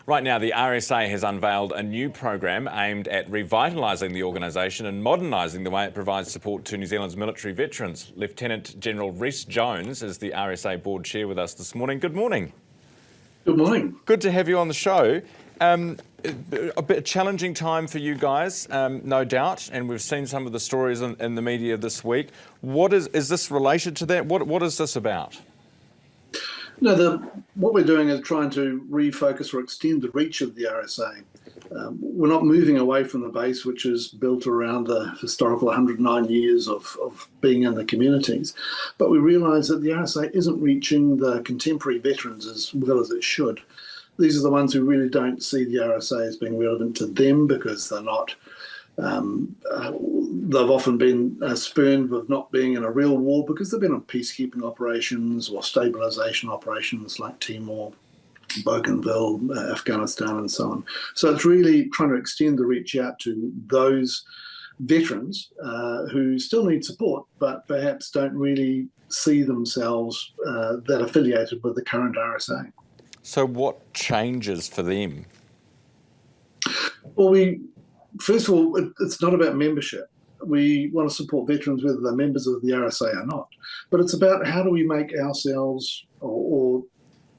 Right now, the RSA has unveiled a new program aimed at revitalising the organisation and modernising the way it provides support to New Zealand's military veterans. Lieutenant General Rhys Jones is the RSA board chair with us this morning. Good morning. Good morning. Good to have you on the show. A bit challenging time for you guys, no doubt, and we've seen some of the stories in the media this week. What is this related to that? What is this about? No, what we're doing is trying to refocus or extend the reach of the RSA. We're not moving away from the base, which is built around the historical 109 years of being in the communities. But we realise that the RSA isn't reaching the contemporary veterans as well as it should. These are the ones who really don't see the RSA as being relevant to them because they're not. They've often been spurned with not being in a real war because they've been on peacekeeping operations or stabilisation operations like Timor, Bougainville, Afghanistan and so on. So it's really trying to extend the reach out to those veterans who still need support but perhaps don't really see themselves that affiliated with the current RSA. So what changes for them? Well, first of all, it's not about membership. We want to support veterans whether they're members of the RSA or not. But it's about how do we make ourselves or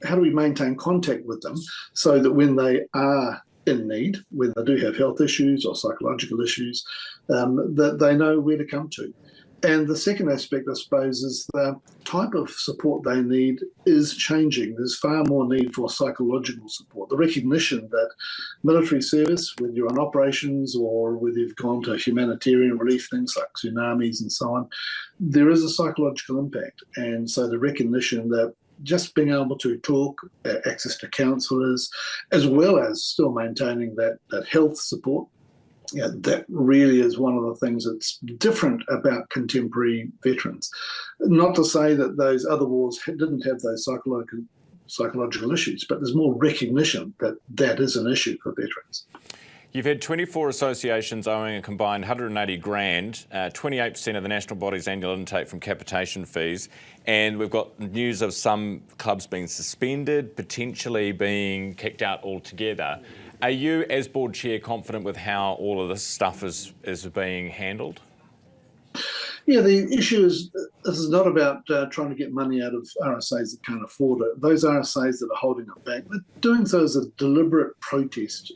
how do we maintain contact with them so that when they are in need, when they do have health issues or psychological issues, that they know where to come to. And the second aspect, I suppose, is the type of support they need is changing. There's far more need for psychological support. The recognition that military service, whether you're on operations or whether you've gone to humanitarian relief, things like tsunamis and so on, there is a psychological impact. And so the recognition that just being able to talk, access to counsellors, as well as still maintaining that health support, yeah, that really is one of the things that's different about contemporary veterans. Not to say that those other wars didn't have those psychological issues, but there's more recognition that that is an issue for veterans. You've had 24 associations owing a combined 180 grand, 28% of the national body's annual intake from capitation fees, and we've got news of some clubs being suspended, potentially being kicked out altogether. Are you, as board chair, confident with how all of this stuff is being handled? Yeah, the issue is this is not about trying to get money out of RSAs that can't afford it. Those RSAs that are holding it back, they're doing so as a deliberate protest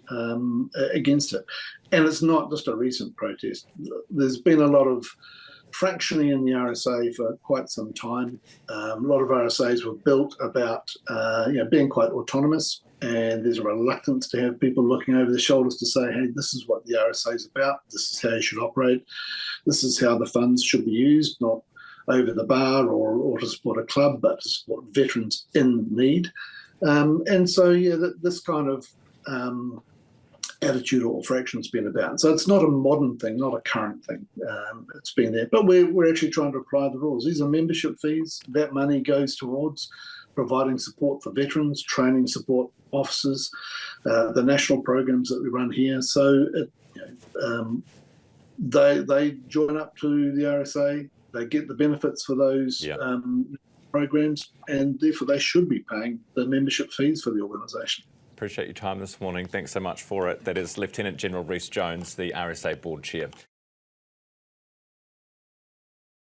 against it. And it's not just a recent protest. There's been a lot of fractioning in the RSA for quite some time. A lot of RSAs were built about being quite autonomous, and there's a reluctance to have people looking over their shoulders to say, hey, this is what the RSA is about, this is how you should operate, this is how the funds should be used, not over the bar or to support a club, but to support veterans in need. And so, yeah, this kind of attitude or fraction's been about. So it's not a modern thing, not a current thing. It's been there. But we're actually trying to apply the rules. These are membership fees. That money goes towards providing support for veterans, training support officers, the national programs that we run here. So they join up to the RSA. They get the benefits for those programs, and therefore they should be paying the membership fees for the organisation. Appreciate your time this morning. Thanks so much for it. That is Lieutenant General Rhys Jones, the RSA board chair.